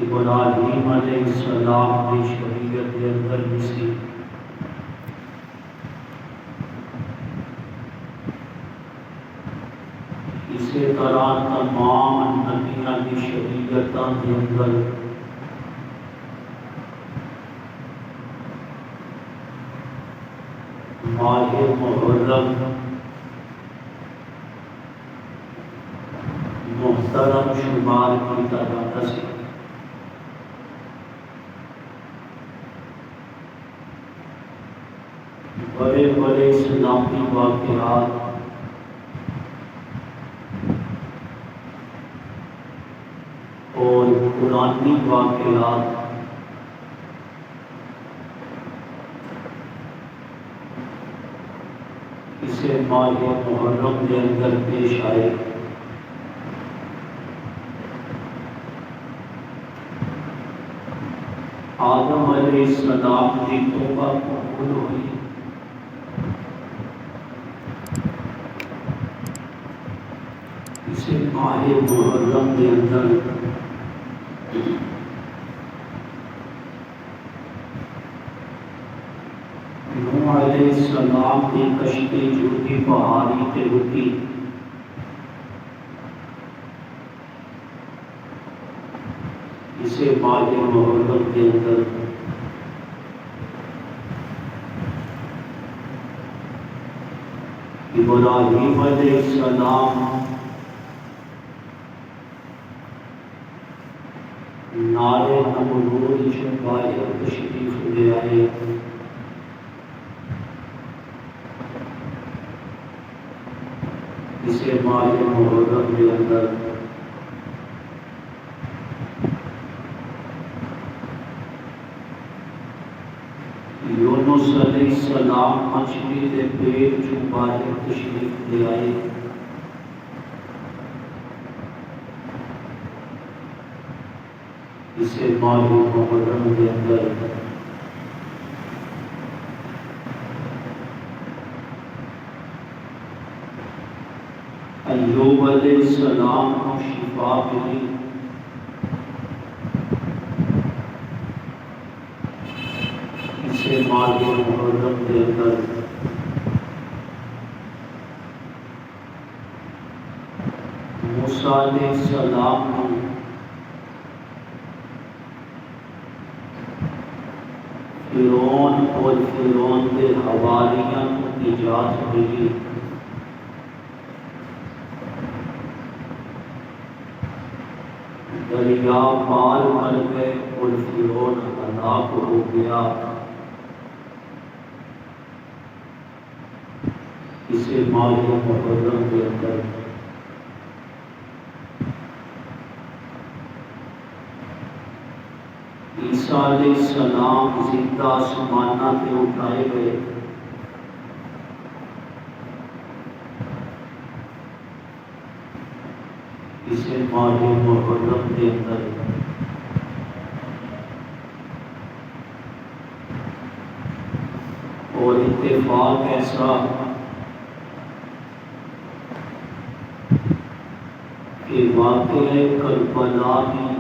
ابراہیم علیہ السلام کی شریعت کے اندر کسی اسی طرح تمام نبیاں کی شریعتوں کے اندر ماہ محرم محترم شمار کی طرح سے بڑے بڑے اسلامی واقعات اور قرآنی واقعات اسے ماہ محرم کے اندر پیش آئے۔ آدم علیہ السلام کی توبہ قبول ہوئی، اسے ماہ محرم کے اندر نوح علیہ السلام کی کشتی جو کہ پہاڑی پہ رکی، اسے ماہ محرم کے اندر ابراہیم علیہ السلام نارے نمرود چنگائے تشریف لے آئے۔ اسے ماہ محرم کے اندر یونس علیہ السلام مچھلی کے پیٹ چنگائے تشریف لے آئے۔ اسے ماہ محرم کے اندر ایوب علیہ السلام کو شفا ملی، اسے ماہ محرم کے اندر موسیٰ علیہ السلام کو فرعون اور فرعون کے حواریوں کو نجات ملی، دریا پار کر گئے اور فرعون ہلاک ہو گیا۔ اسے ماہ محرم کے اندر عیسیٰ علیہ السلام زندہ آسمانہ پہ اٹھائے گئے، اسے ماہ محرم کے اندر اور اتفاق ایسا کہ واقعہ کربلا بھی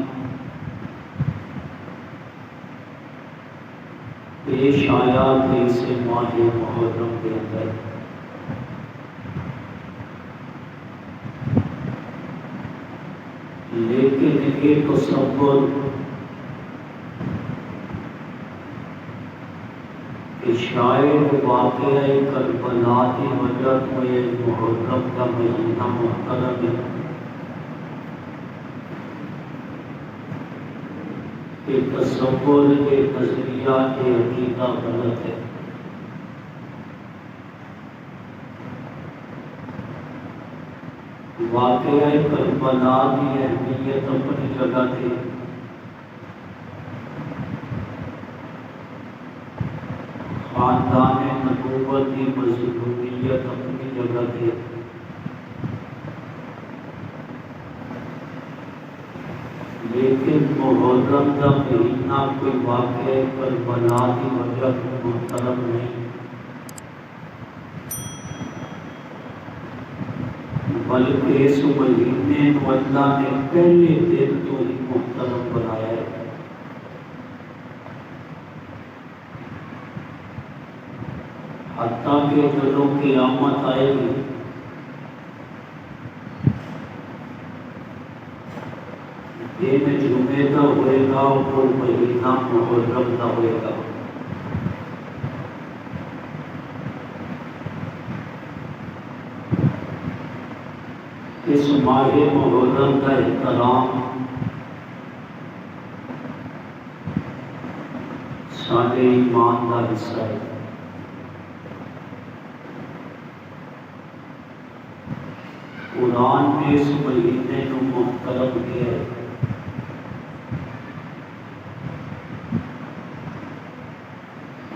پیش آیا کہ اسے ماہ محرم کے اندر لیکن یہ تصور کہ شاید واقعہ کربلا کی وجہ میں محرم کا مہینہ محترم ہے، کہ تصور کے نظریہ کے عقیدہ غلط ہے۔ واقعہ کربلا کی اہمیت اپنی جگہ تھی، خاندان نبوت کی مظلومیت اپنی جگہ تھی، لیکن محرم کا مہینہ کوئی واقعہ کربلا کی وجہ محترم نہیں، بلکہ اس مہینے کو اللہ نے پہلے دن تو ہی محترم بنایا ہے۔ تاکہ جدوں قیامت آئے گی دن جمعے کا ہوئے گا اور مہینہ محرم کا ہوئے گا. اس ماہ محرم کا احترام سارے ایمان کا حصہ ہے. قرآن نے اس مہینے کو محترم کیا ہے.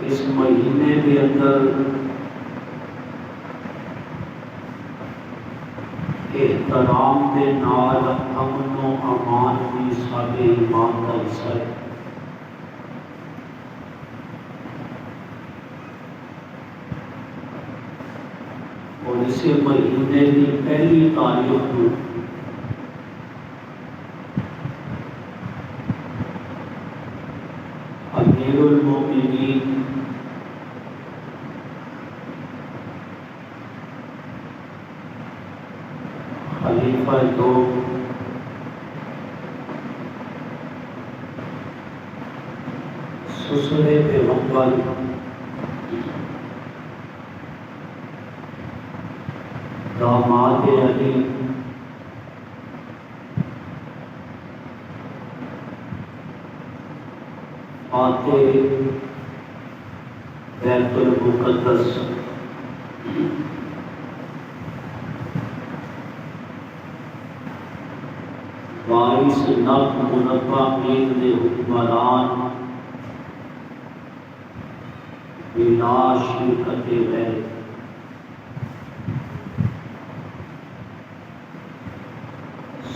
اس مہینے کے اندر احترام کے نال امن و امان بھی سارے ایمان کا حصہ ہے. اور اسی مہینے کی پہلی تاریخ کو امیر المومنین خلیفہ دو سسر پیغمبر داماد علی فاتح بیت المقدس وارث نب منبع میر دے حکمران بلا شرکت غیر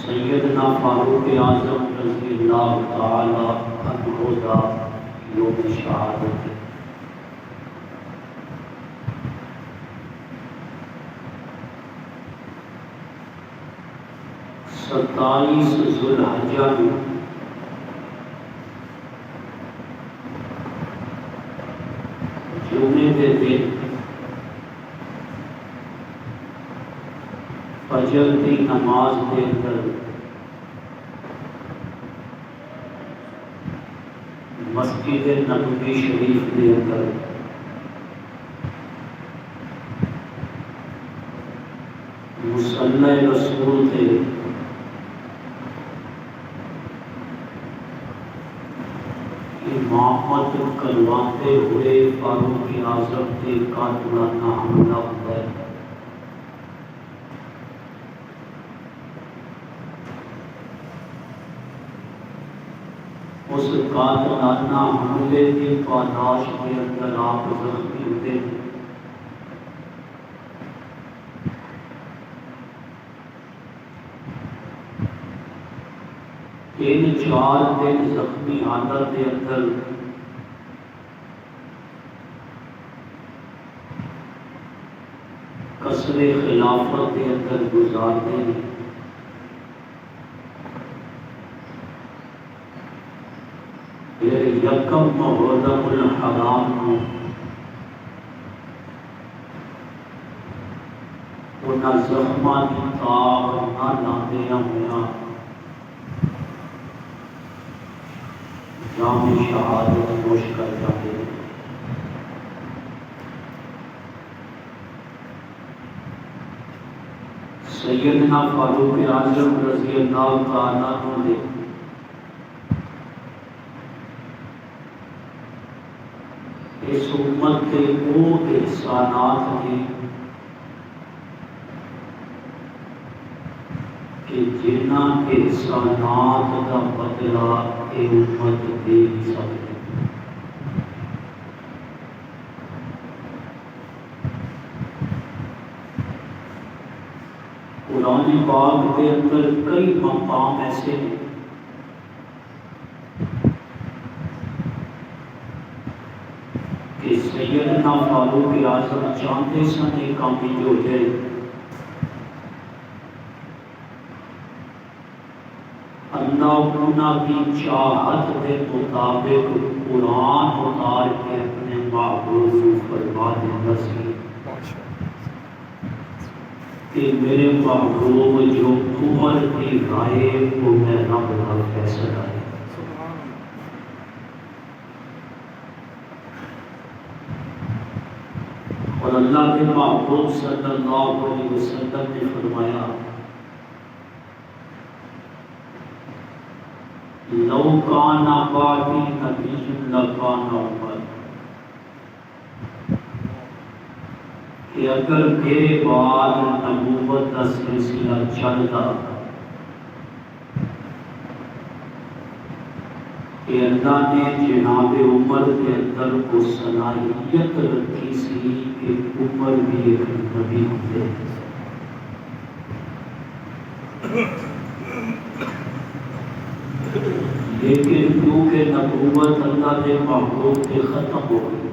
سیدنا فاروق اعظم رضی اللہ تعالی عنہ دا یوم شہادت. 27 ذوالحجہ میں جمعے کے دن فجر کی نماز کے اندر مسجد نبوی شریف کے اندر مصلی رسول تھے امامت کرواتے ہوئے فاروق اعظم کے قاتلانہ حملہ ہوا ہے. اس قاتلانہ حملے کی پاداش کے اندر آپ زخمی ہوتے ہیں. تین چار دن زخمی حالت کے اندر قصر خلافت کے اندر گزارتے ہیں. پھر یکم محرم الحرام میں انہاں زخماں کی تاب نہ لاندیاں ہویاں جام شہادت نوش کر جاتے ہیں. سیدنا فاروق اعظم رضی اللہ تعالیٰ عنہ نے اس امت کے وہ احسانات ہیں کہ جنہ احسانات کا بدلہ اے امت دے نہیں سکتے. قرآن پاک کے اندر کئی مقام ایسے ہیں کہ سیدنا فاروق اعظم چاہتے سن ایک کامیاب ہو جائے. اللہ انہاں کی چاہت کے مطابق قرآن اتار کے اپنے محبوب کو فرما دیتا سی کہ میرے محبوب جو عمر کی رائے وہ میں رب کا فیصلہ ہے. اور اللہ کے محبوب صلی اللہ علیہ وسلم نے فرمایا لو کان بعدی نبی لکان عمر، کہ اگر میرے بعد نبوت کا سلسلہ چلتا کہ اللہ نے جناب عمر کے اندر کو صلاحیت رکھی سی کہ عمر بھی ایک نبی ہوتے، لیکن کیونکہ نبوت اللہ کے محبوب کے ختم ہو گئی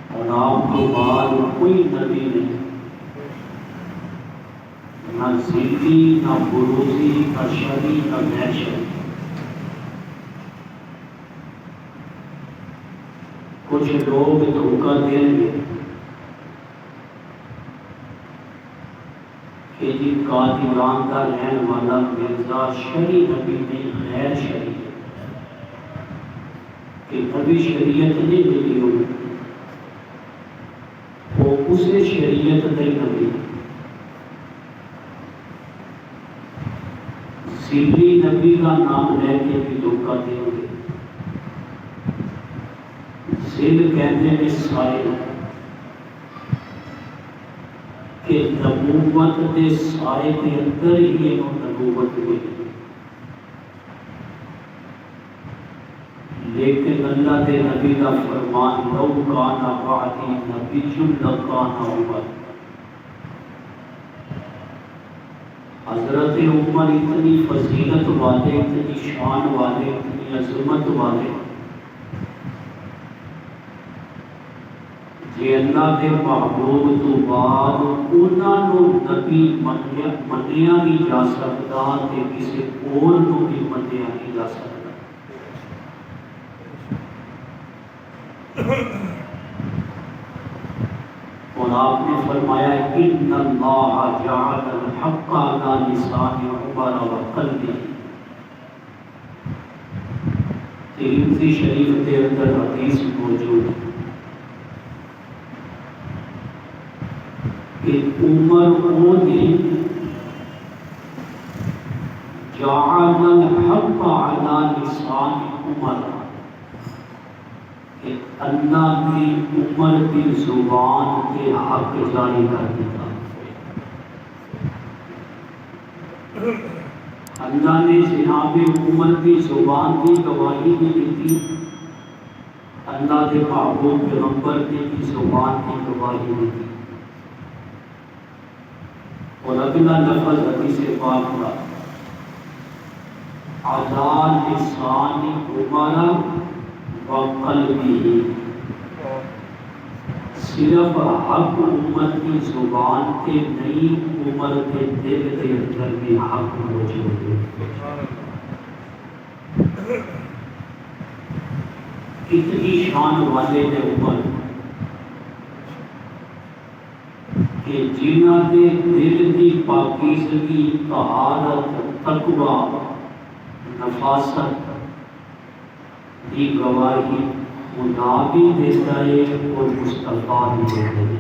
اور آپ کے بعد کوئی نبی نہیں، نہ ذلی نہ بروزی نہ شرعی نہ غیر شرعی. کچھ لوگ دھوکہ دیں گے کہ جی قادیان کا رہن والا مرزا شرعی نبی نہیں غیر شرعی ہے، کہ نبی شریعت نہیں ملی ہوئی، وہ اسے شریعت نہیں نبی. ذلی نبی کا نام لے کے بھی دھوکہ دیں گے. ذل کہتے ہیں سائے کہ نبوت کے سائے کے اندر ہی نبوت ہوئی، لیکن اللہ کے نبی کا فرمان لو کان بعدی نبی لکان عمر. حضرت عمر اتنی فضیلت والے، اتنی شان والے، اتنی عظمت والے کہ اللہ کے محبوب تو بعد انہوں نبی منیا نہیں جا سکتا کہ کسی اور کو بھی منیا نہیں جا سکتا. اور آپ نے فرمایا ان اللہ جعل الحق علی لسان عمر وقلبہ. ترمذی شریف کے اندر حدیث موجود ہے کہ عمر کو نے جعل الحق علی لسان عمر، کہ اللہ نے عمر کی زبان کے حق جاری کر دیا. اللہ نے جناب عمر کی زبان کی گواہی بھی دی تھی، اللہ کے محبوب پیغمبر کی زبان کی گواہی دی تھی. اور اگلا لفظ حدیث پاک کا علی لسان عمر وقلبہ، صرف حق عمر کی زبان کے نہیں، عمر کے دل کے اندر بھی حق موجود ہے. کتنی شان والے ہیں عمر کہ جنہ کے دل کی پاکیزگی، طہارت، تقویٰ، نفاست کی گواہی خدا بھی دیتا ہے اور مصطفیٰ بھی دیتے ہیں.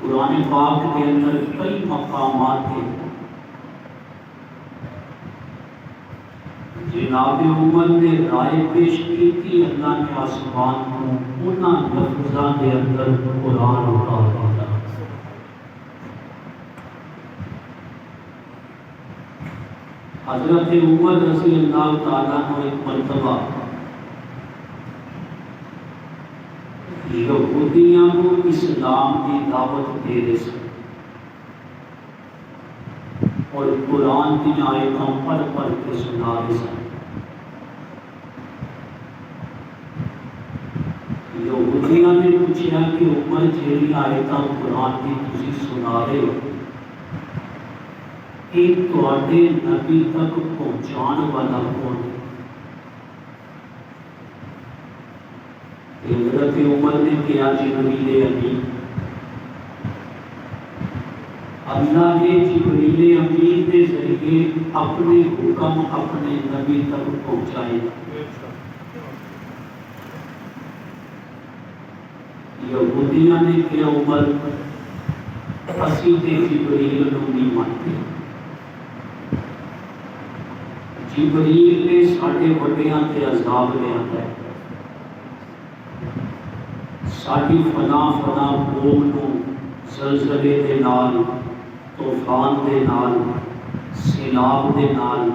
قرآن پاک کے اندر کئی مقامات ہیں جناب عمر نے رائے پیش کی تھی، اللہ نے آسمان کو انہاں لفظاں کے اندر قرآن اتار دیا. حضرت عمر رضی اللہ تعالیٰ کو ایک مرتبہ یہودیاں کو اسلام کی دعوت دے رہے تھے اور قرآن کی آیتوں پڑھ پڑھ کے سنا رہے تھے. یہودیاں نے پوچھا کہ عمر جیڑی آیتاں قرآن کی تسی سنا رہے ہو ایک تواڈے نبی تک پہنچان والا کون ہے؟ حضرت عمر نے کیا جبریل امین، اللہ نے جبریل امین کے ذریعے اپنے حکم اپنے نبی تک پہنچائے۔ یہودیاں نے کیا عمر اسی تے جبریل نو نہیں مانتے، جبریل نے ساڈے وڈیاں تے عذاب لے آندا ہے، ساڈی فلاں فلاں قوم نو زلزلے دے نال، طوفان دے نال، سیلاب دے نال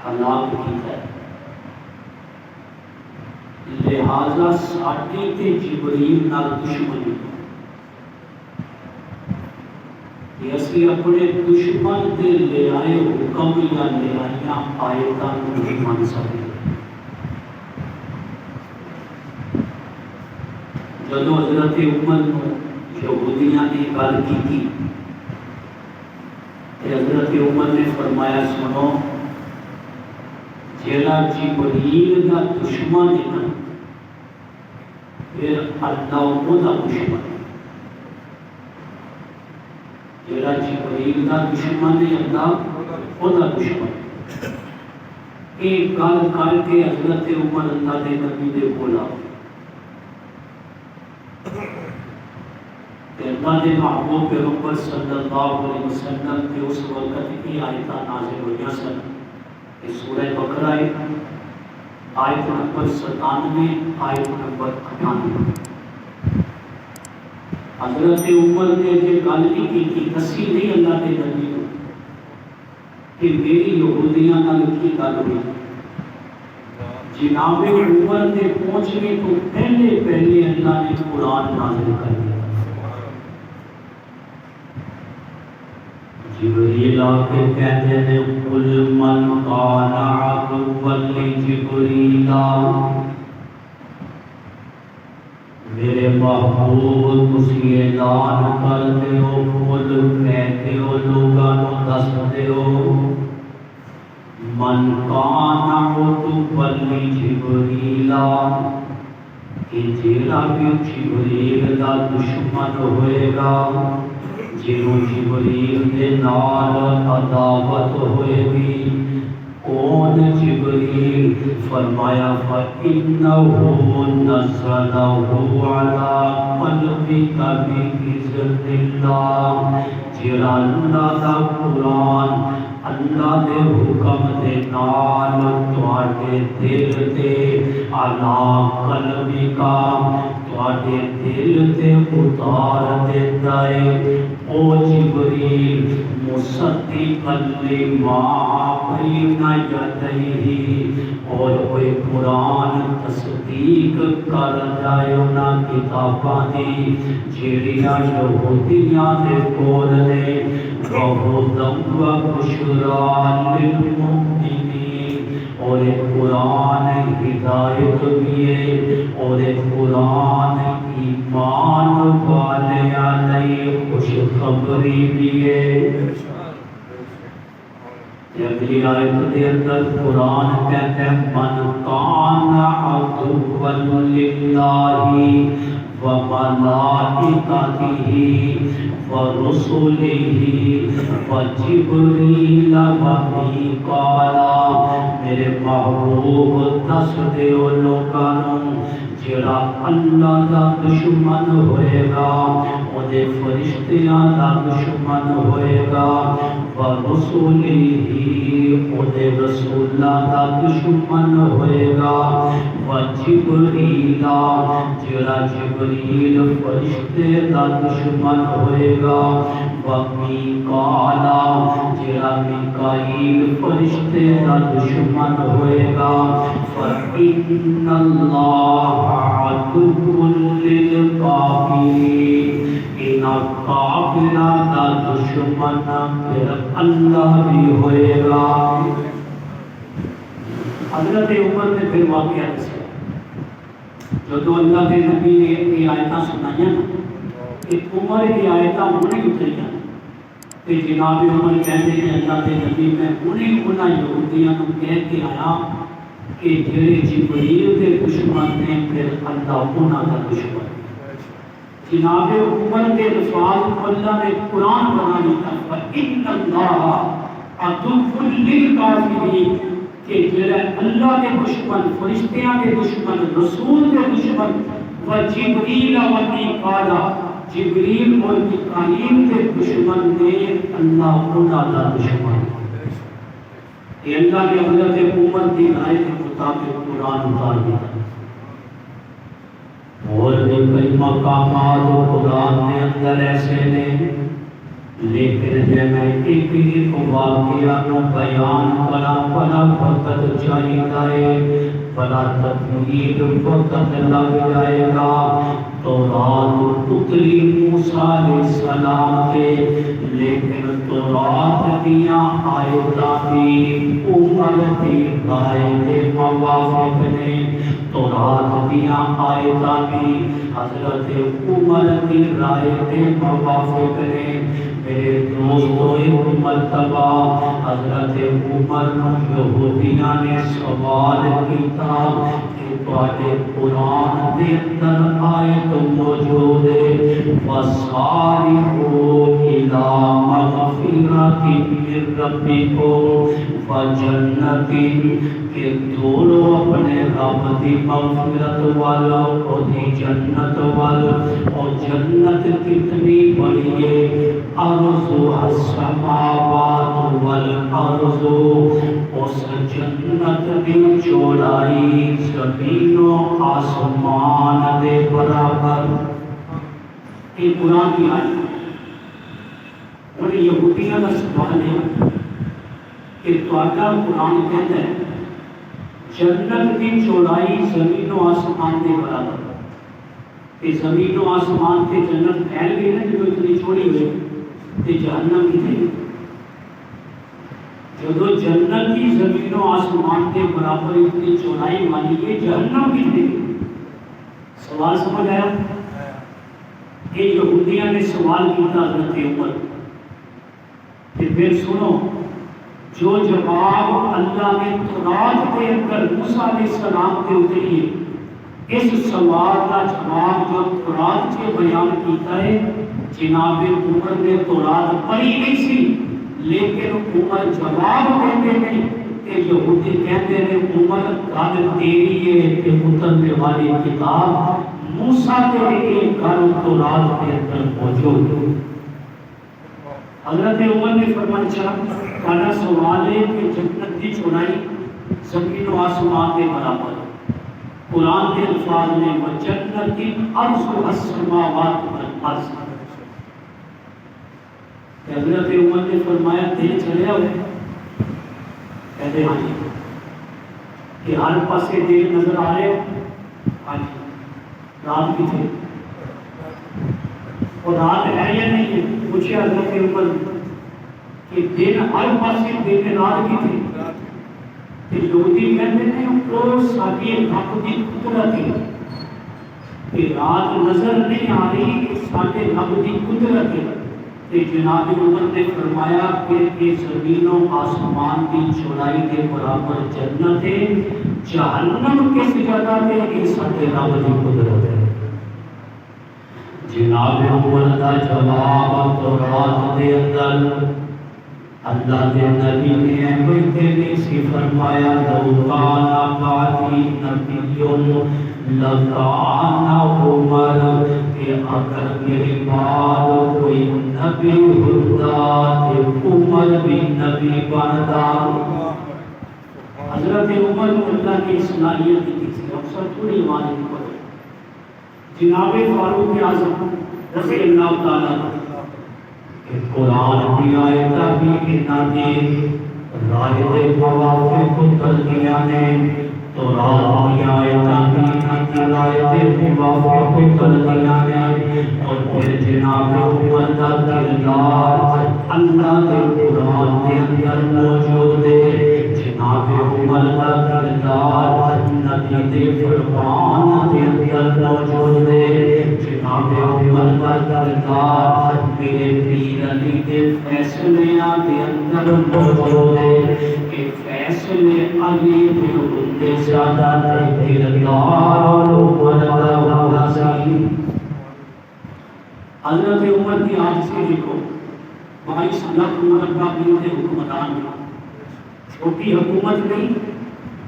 ہلاک کیتا ہے، لہذا ساڈی تے جبریل نال دشمنی کہ اسی اپنے دشمن دے لے آئے حکم یا لے آئیاں آیتاں نہیں مان سکتے۔ جدو حضرت عمر نو یہودیاں نے گل کی، حضرت عمر نے فرمایا سنو، جیڑا جبریل دا دشمن ہے نا پھر اللہ او دا دشمن ہے، جیڑا جبریل دا دشمن ہے اللہ او دا دشمن ہے۔ ایک گل کر کے حضرت عمر اللہ دے نبی دے بولا، اللہ دے محبوب پیغمبر صلی اللہ علیہ وسلم کے اس وقت کی آیتاں نازل ہوئیاں سن، یہ سورہ بقرہ ہے، آیت نمبر 97، آیت نمبر 98۔ حضرت عمر نے یہ گل نہیں کی، دسی نہیں اللہ کے نبی کو کہ میری یہودیاں نال کی گل ہوئی۔ جناب عمر نے پہنچنے تو پہلے پہلے اللہ نے قرآن نازل کر دیا۔ جبریل آ کے کہتے ہیں قل من کان عدوا لجبریل، میرے محبوب تسی اعلان کرتے ہو، خود کہتے ہو، لوگاں نو دستے ہو، من کان عدوا لجبریل، کہ جیڑا بھی جبریل دا دشمن ہوئے گا، جنہوں جبریل دے نال عداوت ہوئے گی، کون جبریل؟ فرمایا فَإِنَّهُ نَزَّلَهُ عَلَىٰ قَلْبِكَ بِإِذْنِ اللَّهِ، جڑا اللہ دا قرآن اللہ دے حکم دے نال تواڈے دل تے عَلَىٰ قَلْبِكَ تواڈے دل تے اتار دیتا ہے، او جبریل مصدقا لما بین یدیہ، اور کوئی قرآن تصدیق کر جائے انہاں کتاباں دی جیڑیاں یہودیاں دے کول نے، وَہُدًى وَبُشْرَىٰ لِلْمُؤْمِنِينَ، اور ایک قرآن ہدایت بھی ہے، اور ایک قرآن ایمان والے علیہ خوشخبری بھی ہے۔ اگلی آیت دے اندر قرآن کہتے ہیں من کان عدوا للہ وملائکتہ ورسلہ وجبریل ومیکائیل، میرے محبوب دس دیو لوگاں جڑا اللہ دا دشمن ہوئے گا، اودے فرشتیاں دا دشمن ہوئے گا، ورسولہ اودے رسولاں دا دشمن ہوئے گا، وجبریل جڑا جبریل فرشتے دا دشمن ہوئے گا، ومیکائیل جڑا میکائیل فرشتے دا دشمن ہوئے گا، فإن اللہ عدو للکافرین، ان کافران دا دشمن پھر اللہ بھی ہوئے گا۔ حضرت عمر نے پھر واقعہ دسیا، جدو اللہ کے نبی نے یہ آیتاں سنائیاں کہ عمر کی آیتاں انہیں اتریاں، کہ جناب عمر کہتے ہیں اللہ کے نبی میں انہیں انہاں یہودیاں نو کہہ کے آیا کہ جڑے جبریل کے دشمن نے پھر اللہ انہاں کا دشمن جناب عمر کے الفاظ اللہ نے قرآن بنا دیتا فَإِنَّ اللَّهَ عَدُوٌّ لِلْكَافِرِينَ کہ جڑا اللہ کے دشمن فرشتیاں کے دشمن رسول کے دشمن و جبریل و میکائیل جبریل اور میکائیل کے دشمن نے اللہ انہاں کا دشمن یہ اللہ کے حضرت عمر کی رائے کے مطابق قرآن اتار دیا اور بھی کئی مقامات قرآن کے اندر ایسے نے لیکن جب میں ایک واقعہ کو بیان کرا بڑا وقت چاہیے بڑا تقریر وقت لگ جائے گا تو رات اتری موسیٰ علیہ السلام کے لیکن تو رات دیا آیتاں بھی عمر کی رائے موافق نے تو رات دیا آیتاں بھی حضرت عمر کی رائے موافق نے میرے دوستوں ایک مرتبہ حضرت عمر یہودیاں نے سوال کیتا کہ تواڈے قرآن دے اندر آیت موجود ہے وَسَارِعُوا إِلَىٰ مَغْفِرَةٍ مِّن رَّبِّكُمْ وَجَنَّةٍ کہ دوڑو اپنے رب دی مغفرت والا اور دی جنت والا اور جنت کتنی بڑی ہے ارض السماوات والارض اس جنت کی چوڑائی زمین و آسمان دے برابر یہ قرآن کی آیت اور یہودیاں کا سوال ہے کہ تواڈا قرآن کہتا ہے جنت کی چوڑائی زمین و آسمان کے برابر کہ زمین و آسمان سے جنت پھیل گئی نا جو اتنی چھوڑی ہوئی کہ جہنم کتنی جو جنت کی زمین و آسمان کے برابر اتنی چوڑائی والی ہے جہنم کتنی سوال سمجھ آیا کہ یہودیاں نے سوال کیا حضرت عمر کہ پھر سنو جو جواب اللہ نے تورات کے اندر موسیٰ علیہ السلام کے اتری ہے اس سوال کا جواب جو تورات کے بیان کیتا ہے جناب عمر نے تورات پڑھی نہیں سی لیکن عمر جواب دیتے نہیں کہ یہودی کہتے ہیں عمر گل تیری ہے کہ اترنے والی کتاب موسیٰ کے ایک گھر تورات کے اندر موجود حضرت عمر نے فرمایا پہلا سوال ہے کہ جنت کی چوڑائی زمین و آسمان کے برابر قرآن کے الفاظ میں وجنت کی ارض السماوات والارض حضرت عمر نے فرمایا دل چلے ہوئے کہتے ہاں جی کہ ہر پاسے دل نظر آ رہے ہاں جی رات کی تھی اور رات ہے یا نہیں ہے پوچھے حضرت عمر کہ دن ہر پاسے دن رات کی تھی کہ یہودی کہتے ہیں وہ ساری رب کی قدرت ہے کہ رات نظر نہیں آ رہی کہ سارے رب کی قدرت ہے کہ جناب عمر نے فرمایا کہ یہ زمین و آسمان کی چوڑائی کے برابر جنت ہے جہنم کس جگہ پہ یہ سارے رب کی قدرت ہے جناب عمر کا جواب تورات کے اندر اللہ کے نبی نے بیٹھے نے سی فرمایا لو کان بعدی نبی لکان عمر کہ اگر میرے بعد کوئی نبی ہوتا تو عمر بھی نبی بنتا حضرت عمر کو اللہ کی صلاحیت دی تھی اکثر تھوڑی معنی نہیں پڑے جناب فاروق اعظم رضی اللہ تعالیٰ قرآن کی آیتاں بھی انہاں نے رائے دے موافق کر دیا نے تو رات کی آیتاں بھی انہاں کی رائے دے موافق کر دیا نے اور پھر جناب عمر کا کردار اللہ کے قرآن کے اندر موجود ہے جناب عمر کا کردار نبی دے فرمان کے اندر موجود ہے جناب عمر کا کردار میرے پیر علی دے فیصلیاں دے اندر موجود ہے کہ فیصلے علی دے ہوندے زیادہ تے کردار اور عمر سی. حضرت عمر کی آج سے دیکھو 22 لاکھ مربع میل کے حکمران ہیں. چھوٹی حکومت نہیں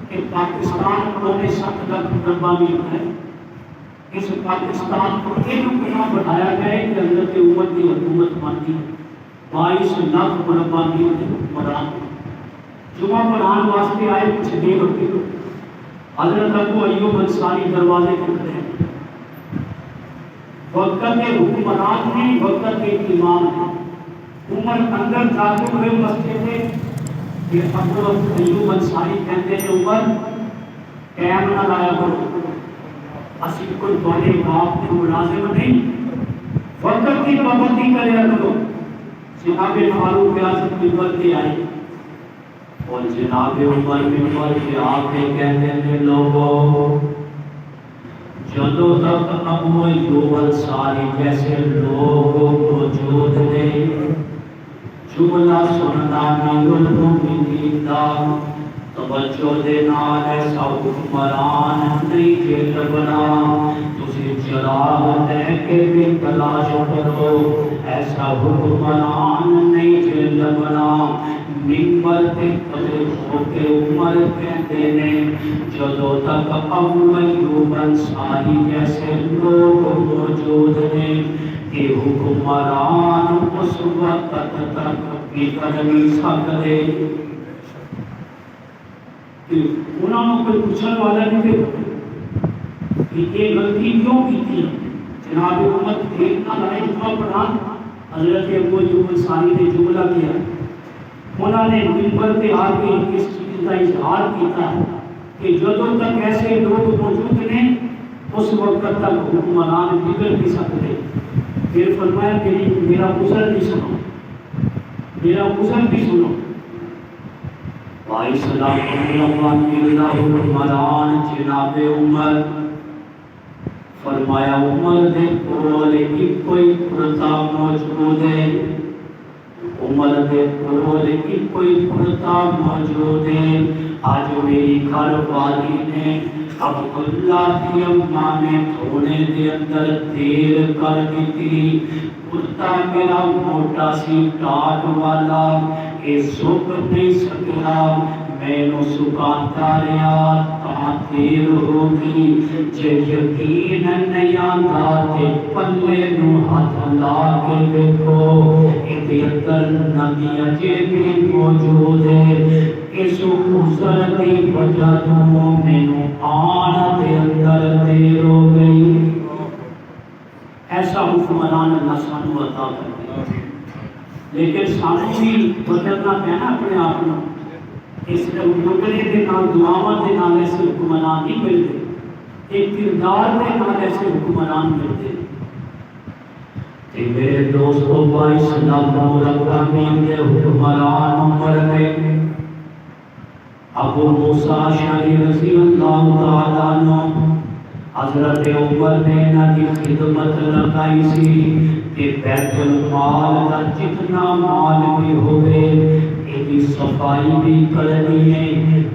کہ پاکستان کو 7 لاکھ مربع میل ہے. اس پاکستان کو ایک بنا بنایا گیا کہ حضرت عمر کی حکومت مانتی 22 لاکھ مربع میل کے حکمران. جمعہ پڑھان واسطے آئے کچھ دیر ہوتے حضرت ابو ایوب انصاری دروازے کھلتے ہیں. وقت کے حکمران ہیں، وقت کے امام ہیں. عمر اندر داخل ہوئے مسجد میں کہ ابو ایوب انصاری کہتے ہیں عمر قیام نہ لایا کرو، اسی کوئی بڑے باپ کے ملازم نہیں، وقت کی پابندی کریا کرو. جناب فاروق اعظم منبر پہ آئے اور جناب عمر منبر پہ آ کے کہتے ہیں لوگوں جدو تک ابو ایوب انصاری جیسے لوگ موجود نے جملہ سننا امیر المومنین دا توجہ دے نال ایسا حکمران نہیں جے لبنا. تسی چراغ دے کے بھی تلاش کرو، ایسا حکمران نہیں جے لبنا. منبر تے کھڑے ہو کے عمر کہتے نے جدو تک ابو ایوب انصاری جیسے لوگ موجود ہیں کہ حکمران اس وقت تک بھی کر نہیں سکتے. انہوں نے کوئی پوچھنے والا نہیں کہ یہ غلطی کیوں کی تھی. جناب عمر دیکھنا لائے جمعہ پڑھان حضرت ابو ایوب انصاری نے جملہ کیا. انہوں نے منبر پہ آ کے اس چیز کا اظہار کیا کہ جدوں تک ایسے لوگ موجود ہیں اس وقت تک حکمران بگڑ نہیں سکتے. پھر فرمایا میرا عذر بھی سنو، میرا عذر بھی سنو. 22 لاکھ مربع حکمران جناب عمر فرمایا عمر دے کول کوئی پرتا موجود ہے. عمر دے کول کوئی پرتا موجود ہے. آج میری گھر والی نے عبداللہ کی اماں نے دھونے دے اندر دیر کر دیتی. پرتا میرا موٹا سی ٹاٹ والا اے سکھ نہیں سکیا، میں نو سکاتا رہا تا دیر ہوگی. جے یقین نہیں آتا تے پلے نو ہاتھ لا کے دیکھو اے اندر نبی اجے بھی موجود ہے. اس عذر دی وجہ تو مینوں آن دے اندر دیر ہو گئی. ایسا حکمران اللہ سانو عطا کر دے. لیکن سانو بھی بدلنا پینا اپنے آپ کو. اس مقرے کے نام دعاواں کے نام ایسے حکمران نہیں ملتے، ایک کردار کے نام ایسے حکمران ملتے. میرے دوستو 22 لاکھ مربع میل کے حکمران عمر میں ابو موسیٰ اشعری رضی اللہ تعالیٰ عنہ حضرت عمر نے انہاں دی خدمت لگائی سی کہ بیت المال کا جتنا مال بھی ہوئے ایدی صفائی بھی کرنی ہے،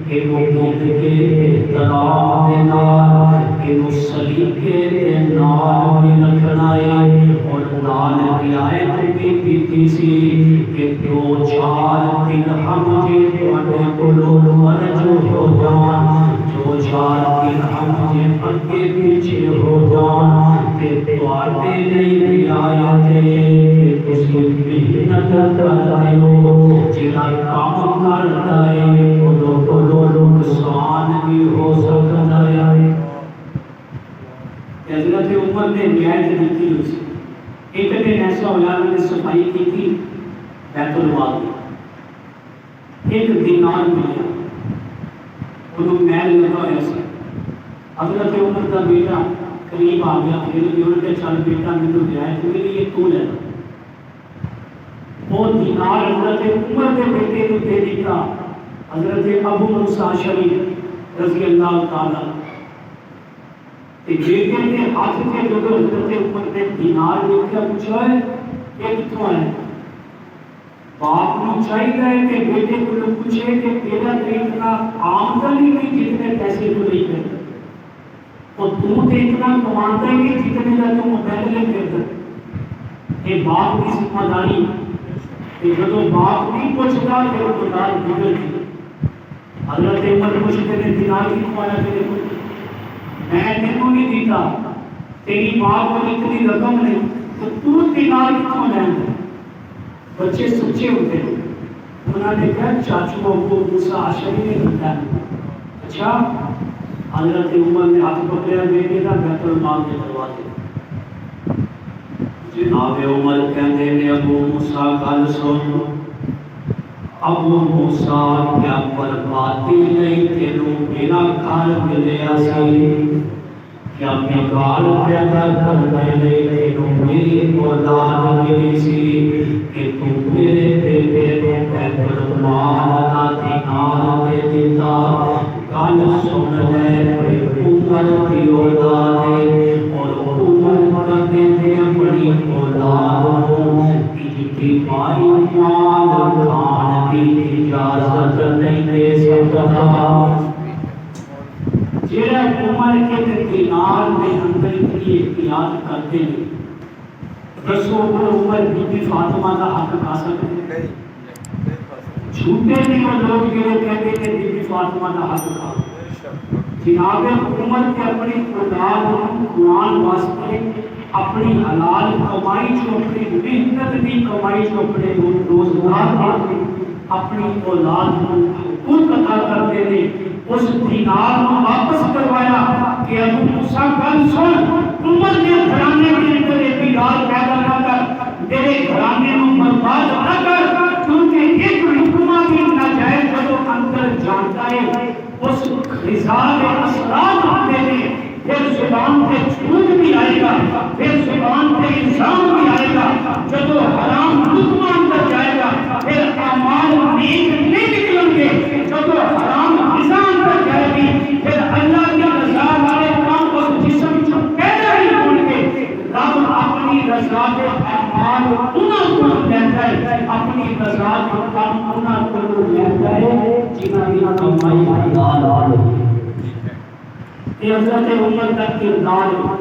انہوں ملک کے احترام دے نال انہوں سلیقے دے نال بھی رکھنا ہے. اور نال رعایت بھی کیتی سی کہ 2-4 درہم جے تواڈے کولوں خرچ ہو جان، 2-4 درہم جے اگے پیچھے ہو جان تے تواڈے لئی رعایت ہے کہ تسی محنت کردے ہو. جڑا کام کردا ہے اودوں نقصان بھی ہو سکدا ہے. حضرت عمر نے رعایت دیتی ہوئی سی. ایک دن ایسا ہوا میں نے صفائی کی تھی بیت المال کی، ایک دینار ملا انہوں میل لگا ہوا سی. حضرت عمر کا بیٹا قریب آ گیا، پھر انہوں نے چل بیٹا میں تو رعایت ملی یہ تو لینا. وہ دینار حضرت عمر کے بیٹے کو دے دیتا حضرت ابو موسیٰ اشعری رضی اللہ تعالیٰ. بیٹے کے ہاتھ کے جو حضرت عمر نے دینار دیکھا پوچھا ہے یہ کتوں ہے؟ باپ کو چاہیے کہ بیٹے کو پوچھے کہ تیرا تو اتنا آمدن ہی نہیں جتنے پیسے کو نہیں کرتا، اور تو اتنا کماتا ہی نہیں جتنے کا تم مبادلے کرتا۔ یہ باپ کی ذمہ داری کہ جب باپ نہیں پوچھتا پھر اولاد بگڑتی۔ حضرت عمر پوچھتے نے دینار کی کمایا میرے کو، میں تینوں نہیں دیتا، تیری ماں کو اتنی رقم نہیں تو دینار کتوں لینا؟ بچے سچے ہوتے ہیں، انہوں نے کہا چاچو کو موسیٰ عشری نے بتایا۔ اچھا، حضرت عمر نے ہاتھ پکڑا بیٹے کا بیت المال کے دروازے۔ جناب عمر کہتے ہیں ابو موسیٰ گل سن، ابو موسیٰ کیا بربادی نہیں تینوں میرا گھر ملیا سی، کیا بگاڑ پیدا کرنے لئی تینوں میری اولاد ملی سی کہ تو میرے بیٹے کو بیت المال کا دینار دے دیتا؟ گل سن لے، عمر کی اولاد ہے اور عمر کہتے ہیں اپنی اولاد کو اجتماعی مال کھان کی اجازت نہیں دے سکتا۔ جیڑا عمر کے دینار میں اندر اتنی احتیاط کرتے ہیں، دسو وہ عمر بی بی فاطمہ کا حق کھا سکتے ہیں؟ جھوٹے نہیں وہ لوگ جڑے کہتے ہیں بی بی فاطمہ کا حق کھا۔ جناب عمر کے اپنی اولاد قرآن واسطے اپنی حلال کمائی جو اپنی محنت کی کمائی جو اپنے روزگار کے اپنی اولاد کو حقوق عطا کرتے ہیں، اس دینار کو واپس کروایا کہ ابو موسیٰ گل سن، عمر کے گھرانے کے اندر ایک بگاڑ پیدا نہ کر، میرے گھرانے کو برباد نہ کر، کیونکہ ایک حکمہ بھی ناجائز جو اندر جانتا ہے اس خزان اثرات ہوتے ہیں، پھر زبان پہ جھوٹ بھی آئے گا، پھر زبان پہ الزام بھی آئے گا، جب حرام حکمہ اندر جائے گا پھر اعمال نیک نہیں نکلیں گے، جب حرام رضا اندر جائے گی پھر اللہ کی رضا والے کام اس جسم جو پیدا ہی ہوں گے۔ رب اپنی رضا کے اعمال انہوں کو لیتا ہے، اپنی رضا کے کام انہوں کو لیتا ہے جنہاں کی کمائی حلال ہے۔ یہ حضرت عمر کا کردار ہے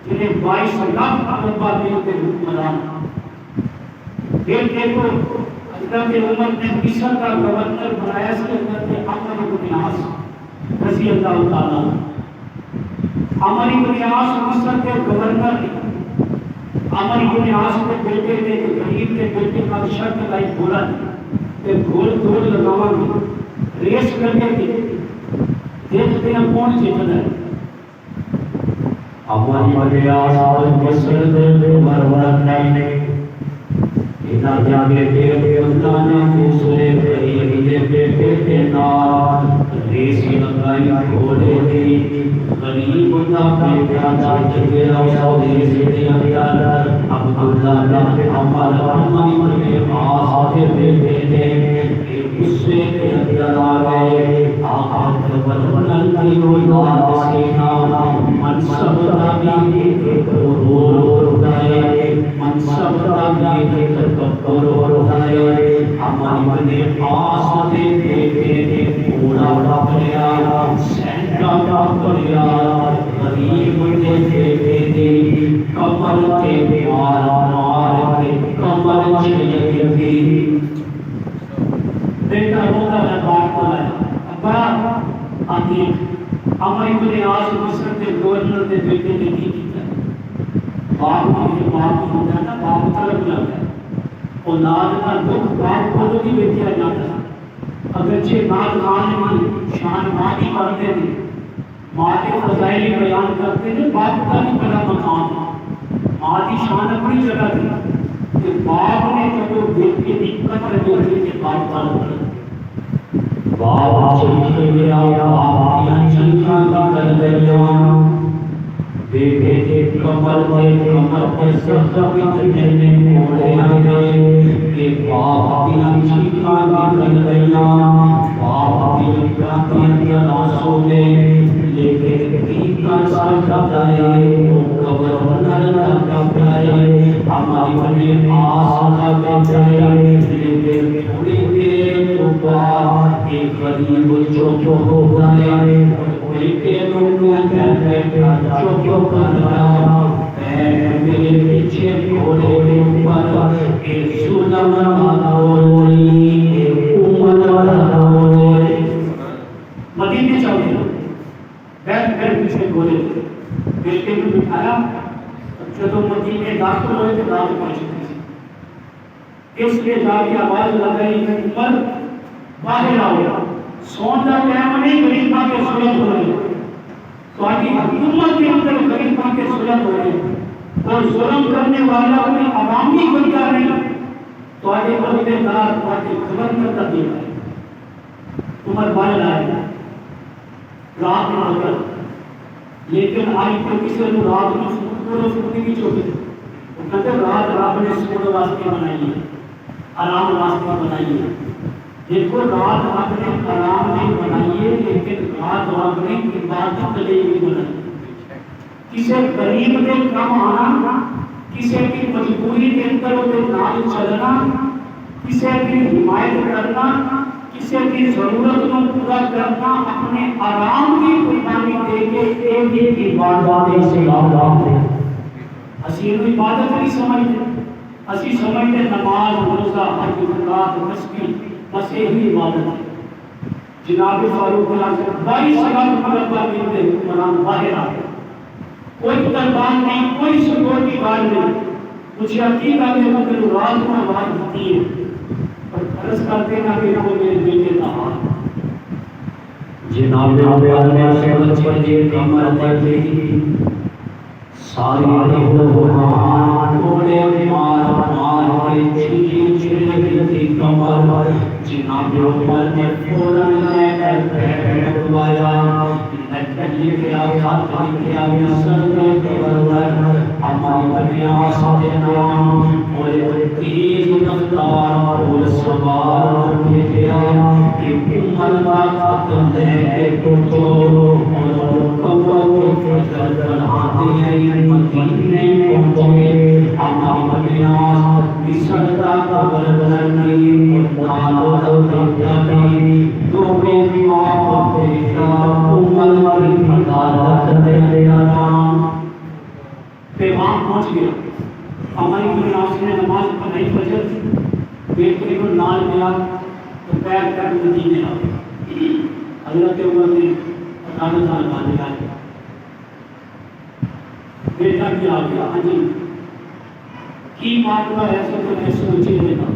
جنہیں 22 لاکھ اربہ دن کے حکمران۔ پھر دیکھو حضرت عمر نے مصر کا گورنر بنایا، اس کے اندر تھے عمرو بن عاص رضی اللہ تعالیٰ۔ عمرو بن عاص مصر کے گورنر تھے۔ عمرو بن عاص کے بیٹے نے غریب کے بیٹے کا شرط لائی گھوڑا کہ گھوڑ دوڑ لگاوا گے، ریس کرنے کی، دیکھتے ہیں کون جیتنا ہے۔ عمرو بن عاص مصر کے گورنر نے اتنا جاگے پھر اللہ نے دوسرے غریب کے بیٹے نال ریسی لگائی گھوڑے دی، غریب کا بیٹا جات گیا اس ریسی کے اندر۔ عبداللہ بن عمرو بن عاص کے بیٹے نے غصے کے اندر آ گئے، آقا گورنر کی اولاد سینا منصب داری غرور اٹھائے، منصب داری تکبر اٹھائے۔ عمرو بن عاص کے بیٹے نے گھوڑا پکڑیا، سینٹا پکڑیا، غریب کے بیٹے نے کمر کے مار کے کمر چھیڑ دی۔ بیٹا روتا ہے، باپ کو لایا، ابا آتی عمرو بن عاص مصر کے گورنر کے بیٹے نے کی کیا؟ باپ کی بات ہوتا ہے نا، باپ طرف لگتا ہے، اولاد کا دکھ باپ کو بھی دیکھا جاتا ہے۔ اگرچہ نات خان کی شان ماں کی کرتے ہیں، ماں کے فضائل بیان کرتے ہیں، باپ کا بھی بڑا مقام ہے، ماں کی شان اپنی جگہ تھی کہ باپ نے جب بیٹے کی قدر دیکھی کہ باپ کا لگتا ہے، باپ چلتے گیا، باپ کی چلکھا کر گیا، بیٹے کے کمر کے سخت دینے موڑے آگے کہ باپ کی چلکھا کر گیا، باپ کی پراتین آنسو میں لیکن تین کا ساتھ جائے تو گورنر کا جائے، ہماری بنے آس کا جائے، لیکن اس لیے جا کے آواز لگائی کہ عمر باہر آؤ، سون کا ٹائم نہیں، غریباں کے سلط ہو رہے تو آگے حکومت کے اندر غریباں کے سلط ہو رہے اور ظلم کرنے والا کوئی عوامی بندہ نہیں تو آگے عہدیدار تو آگے گورنر کا دیا ہے۔ عمر باہر آئے رات میں آ کر، لیکن آئی تو کسی نے رات میں سکون سکونی کی چوٹی وہ کہتے رات رب نے سکون واسطے بنائی ہے، آرام واسطے بنائی ہے۔ دیکھو رات رب نے آرام نہیں بنائی ہے، لیکن رات رب نے عبادت کے لیے بھی بنائی ہے۔ کسی غریب کے کم آنا، کسی کی مجبوری کے اندر وہ نال چلنا، کسی کی حمایت کرنا، کسی کی ضرورت کو پورا کرنا، اپنے آرام کی قربانی دے کے ایک عبادت سے آزاد ہے۔ اسی کو عبادت نہیں سمجھتے، اسی سمجھتے نماز روزہ حج زکات تسبیح بس یہی عبادت ہے۔ جناب فاروق اعظم 22 لاکھ مربع میل کے حکمران باہر آ گئے، کوئی دربان نہیں، کوئی سکیورٹی گارڈ نہیں، کچھ عقیدہ کے مگر رات کو آواز ہوتی ہے اور فرض کرتے ہیں کہ وہ میرے بیٹے کا حال جناب عالم سے بچے جی کمر دیکھی ساری روحان کوڑے مار مار کے چھیل چھیل کی کمر جناب عمر نے فوراً لے کر بیٹھ گیا لے گیا ہاتھ لے گیا سر کے بردر ہماری بنیا ساتھ نام اور تیز رفتار اور سوار لے گیا کہ عمر کا خط لے کے تو اور قبر کے فجر بناتے ہیں مدینے پہنچے ہماری بنیا بسرتا قبر بنانی نالو دلتنی دو بے ماں بیٹا عمر کی عدالت دے آرام پیغام پہنچ گیا۔ ہماری دنیا نے نماز پڑھائی فجر بیٹے کو نال دیا تو پیر کر مدینے آ گئے۔ حضرت عمر نے 18 سال بعد آئے بیٹا بھی آ گیا، ہاں جی کی بات کا ایسا تو میں سوچے لیتا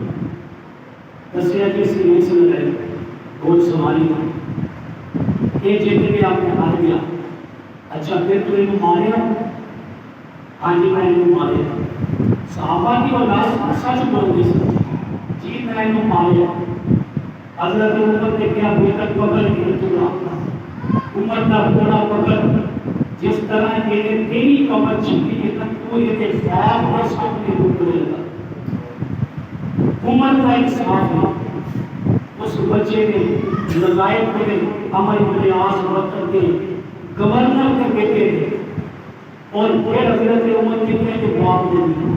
دسیا کہ اس لیے سن رہے بہت سواری تھا یہ جیتے بھی آپ نے مار گیا، اچھا پھر تو انہوں ماریا، ہاں جی میں انہوں ماریا، صحابہ کی اولاد سچ بول گئی جی میں انہوں ماریا۔ حضرت عمر نے کیا بیٹا پکڑ کے توڑا، عمر کا گھوڑا پکڑ جس طرح یہ تیری کمر چھپی ہے تک تو یہ فوج اور سب نے رکنے لگا۔ عمر کا انصاف ہے، اس بچے نے لگائے پڑے عمر بن عاص وقت کے گورنر کے بیٹے تھے اور پھر حضرت عمر کے بیٹے باپ نے دیا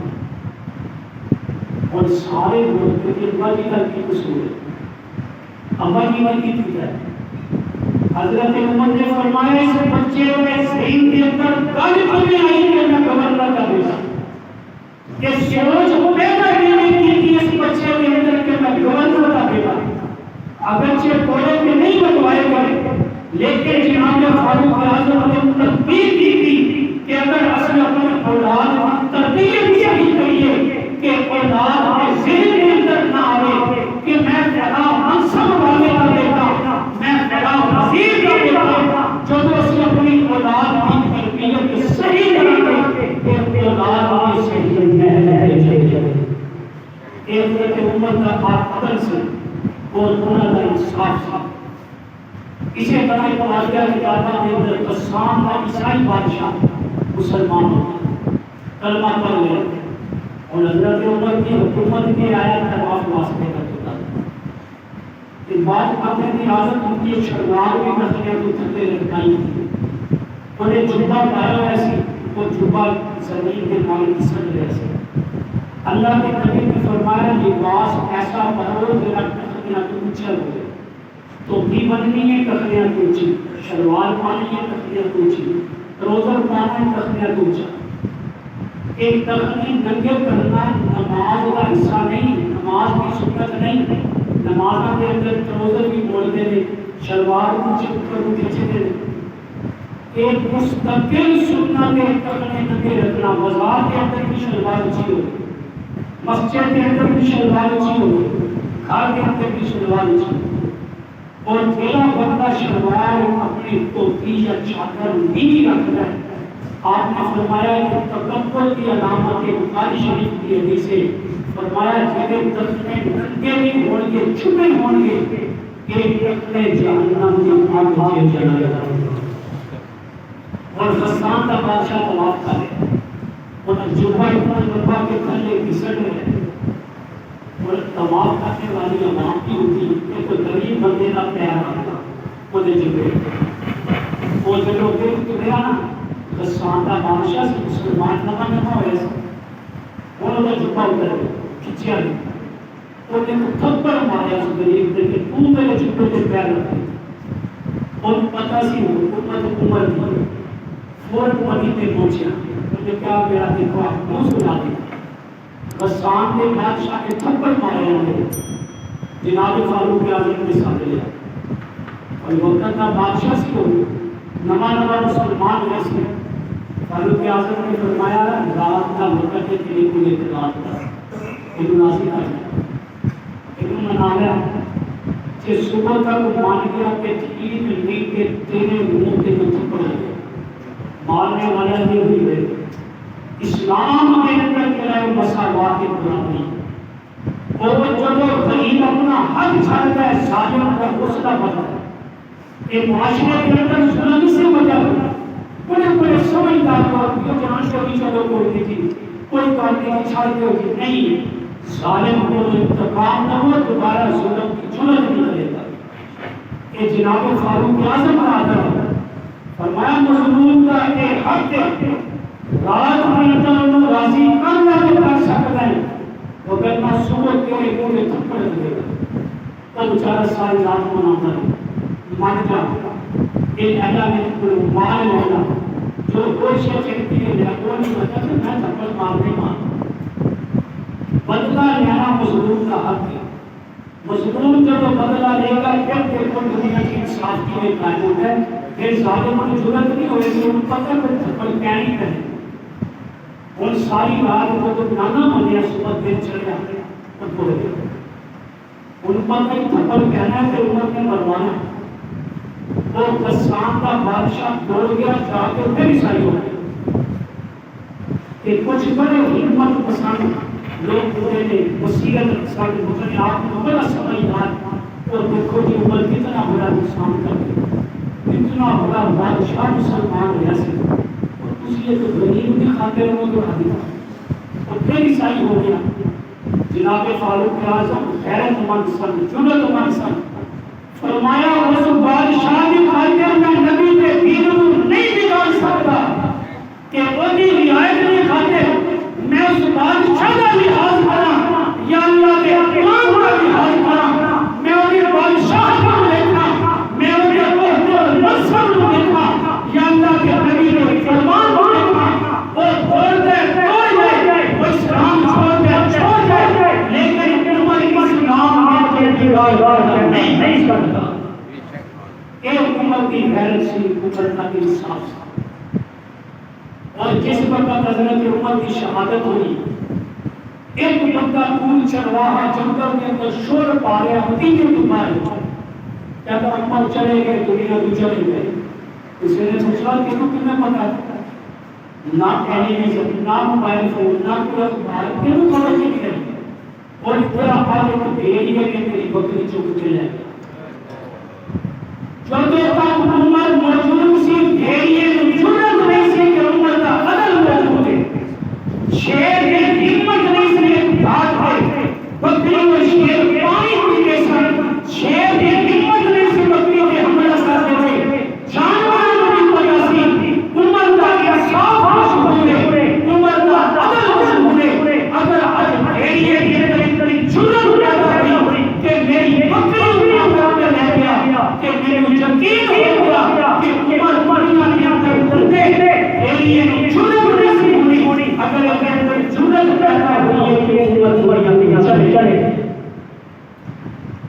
اور سارے لوگ کے ابا جی کا کی قصور ہے، ابا جی کی فکر ہے۔ حضرت عمر نے فرمایا اس بچے میں ذہن کے اندر گج بنے آئی کہ میں گورنر کا بیٹا، یہ سوچ پیدا کرنے کی اس بچے کے اندر کہ میں گورنر کا بیٹا، اگرچہ کوڑے کے نہیں بتوائے گئے لیکن جناب فاروق اعظم نے تدبیر کی تھی کہ اگر اصل اپنے اولاد کی تربیت صحیح کریے کہ اولاد کے ذہن کے اندر نہ آئے کہ میں فلاں منصب والے کا بیٹا، میں فلاں وزیر کا بیٹا، جو اس اپنی اولاد کی تربیت صحیح کرے کہ اولاد کی صحیح ہے۔ حضرت عمر کا عقل سے اور انہوں کا انصاف سے اسی طرح کو آگیا کتابہ میں اندر قسام کا عیسائی بادشاہ مسلمان ہوتا کلمہ پڑھ لیا اور حضرت عمر کی حکومت کی آیت تواف واسطے کا ہوتا تھا۔ اس بات پتہ کی عادت ان کی شلوار بھی کرنے کو تھکے لٹکائی تھی، انہیں جھبا پایا ایسی وہ جھبا زمین کے مال کی سن ایسے اللہ کے نبی نے فرمایا لباس ایسا پہنو کہ تخلیاں تو اونچا ہو جائے، تو بھی بننی ہے تخلیاں تو اونچی، شلوار پانی ہے تخلیاں تو اونچی، روزہ پانا ہے تخلیاں تو اونچا۔ ایک تخلی ننگے کرنا نماز کا حصہ نہیں، نماز کی سنت نہیں، نماز کے اندر روزہ بھی بولتے ہیں شلوار اونچے اوپر کھینچے تھے، ایک مستقل سنت ہے تخلی ننگے رکھنا، بازار کے اندر بھی شلوار اونچی ہو مسجد کے اندر بھی شلوار اچھی ہوگی، گھر کے اندر بھی شلوار اچھی ہوگی، اور تیرا بندہ شلوار اپنی ٹوپی یا چادر نہیں رکھتا ہے۔ آپ نے فرمایا کہ تکبر کی علامت بخاری شریف کی حدیث سے فرمایا جنہیں دستے ننگے نہیں ہوں گے، چھپے ہوں گے، ایک اپنے جہنم کی آگ میں جلایا جائے گا۔ اور غسان کا بادشاہ طواف کرے اور جوبہ اتنا لمبا کے تھلے گھسٹ رہے اور طواف کرنے والی عوام کی ہوتی ہے کہ غریب بندے کا پیر آتا وہ دے جبے وہ جو لوگ گیا نا غسان کا بادشاہ سے مسلمان نہ ہوئے انہوں نے جھکا اتر کھچیا گیا اور نے تھپڑ ماریا اس غریب دے کہ تو میرے جھکے پہ پیر رکھے اور پتہ سی حکومت عمر کی فوراً پتی پہ پہنچیا انہوں نے کہا میرا دیکھو آپ کیوں سنا دیا غسان نے بادشاہ کے تھپڑ مارے ہیں جناب فاروق اعظم نے ساتھ لیا اور وقت کا بادشاہ سی ہو نما مسلمان ویسے فاروق اعظم نے فرمایا رات کا وقت ہے تیرے کو اعتراض تھا ایک نازی کرنا ایک منایا کہ صبح تک مان گیا کہ عید نہیں کہ تیرے منہ کے تھپڑ لگے مارنے والا یہ ہوئی ہے اسلام کے اندر کیا ہے مساوات برابری اور جب غریب اپنا حق چھاڑتا ہے ظالم کا غصہ بڑھتا ہے کہ معاشرے کے اندر ظلم سے وجہ ہوتا ہے بڑے بڑے سمجھدار لوگ جو جہاں سے بھی چلو کوئی نہیں کوئی کہتے ہیں چھاڑتے ہوگی نہیں ظالم کو انتقام نہ ہو دوبارہ ظلم کی جرت نہیں کرے گا یہ جناب فاروق اعظم کا آدر فرمایا مظلوم کا ایک حق ہے رات میں انہوں راضی کرنا کے کر سکتا ہے وگر نہ صبح تیرے پورے تھپڑ دے گا تو بچارہ ساری رات مناتا ہے مان جا ایک ایلا میں کوئی مال ہونا جو کوئی شے چکتی ہے وہ نہیں بتا کہ میں تھپڑ مارنے مانتا بدلہ لینا مظلوم کا حق ہے مظلوم جب بدلہ لے گا پھر دیکھو دنیا کی انصاف کی ایک قانون ہے پھر ظالموں نے ضرورت نہیں ہوئے کہ ان پتہ پر تھپڑ کہنی کرے ان ساری رات کو تو نانا منیا صبح دن چلے آتے اور بولے ان پر کئی تھپڑ کہنا ہے کہ عمر نے مروانا وہ غسان کا بادشاہ دوڑ گیا جا کے پھر عیسائی ہو گئے کہ کچھ بڑے حکمت پسند لوگ بولے نے وسیلت رکھسان بولے آپ کو بڑا سمجھدار اور دیکھو کہ عمر کتنا بڑا نقصان کر دیا اتنا بڑا بادشاہ مسلمان ہوا سے یہ تو غریب کی خاطر وہ تو حدیث اور پھر عیسائی ہو گیا جناب فاروق اعظم غیرت مند سن جرأت مند سن فرمایا اس بادشاہ کی خاطر میں نبی کے دین کو نہیں بگاڑ سکتا کہ وہ کی رعایت کی خاطر میں اس بادشاہ کا لحاظ کرا یا اللہ کے قرآن کا لحاظ کرا میں اس بادشاہ کو دیکھا میں اس کے قوت اور نصر کو دیکھا یا اللہ کے نبی نے فرمان کو دیکھا وہ چھوڑ دے توڑ دے وہ اسلام چھوڑ دے لیکن عمر اسلام میں نہیں کرتا ایک عمر کی غیرت سے عمر کا انصاف سے اور جس وقت حضرت عمر کی شہادت ہوئی ایک بندہ کون چرواہا جنگل کے اندر شور پا رہا نتیجے تمہارے کیا کہ عمر چلے گئے دنیا تو چلے گئے کسی نے پوچھا کہ تو کتنا پتا نہ ٹیلی ویژن نہ موبائل فون نہ کوئی اخبار کیوں خبر نہیں کریں اور پورا آگے تو بھیج گئے کہ میری بکری چوک کے لے جو تک عمر موجود سی بھیڑیے جرأت نہیں سی کہ عمر کا عدل موجود ہے شیر کی ہمت نہیں سی بات ہے بکری کو شیر پانی پیتے سن شیر کی ہمت نہیں سی بکری کے حملہ کرتے ہوئے جانوروں کی وجہ سے عمر کا انصاف مشہور ہے عمر کا عدل مشہور ہے اگر آج بھیڑیے کے جرأت پیدا ہوئی کہ میری بکری کو پکڑ لے گیا کہ میرے یقین ہو گیا کہ عمر مدینہ کے اندر بندے بھیڑیے کی جرأت نہیں ہوئی اگر اندر جرأت پیدا ہوئی ہے کہ عمر دنیا چلے چلے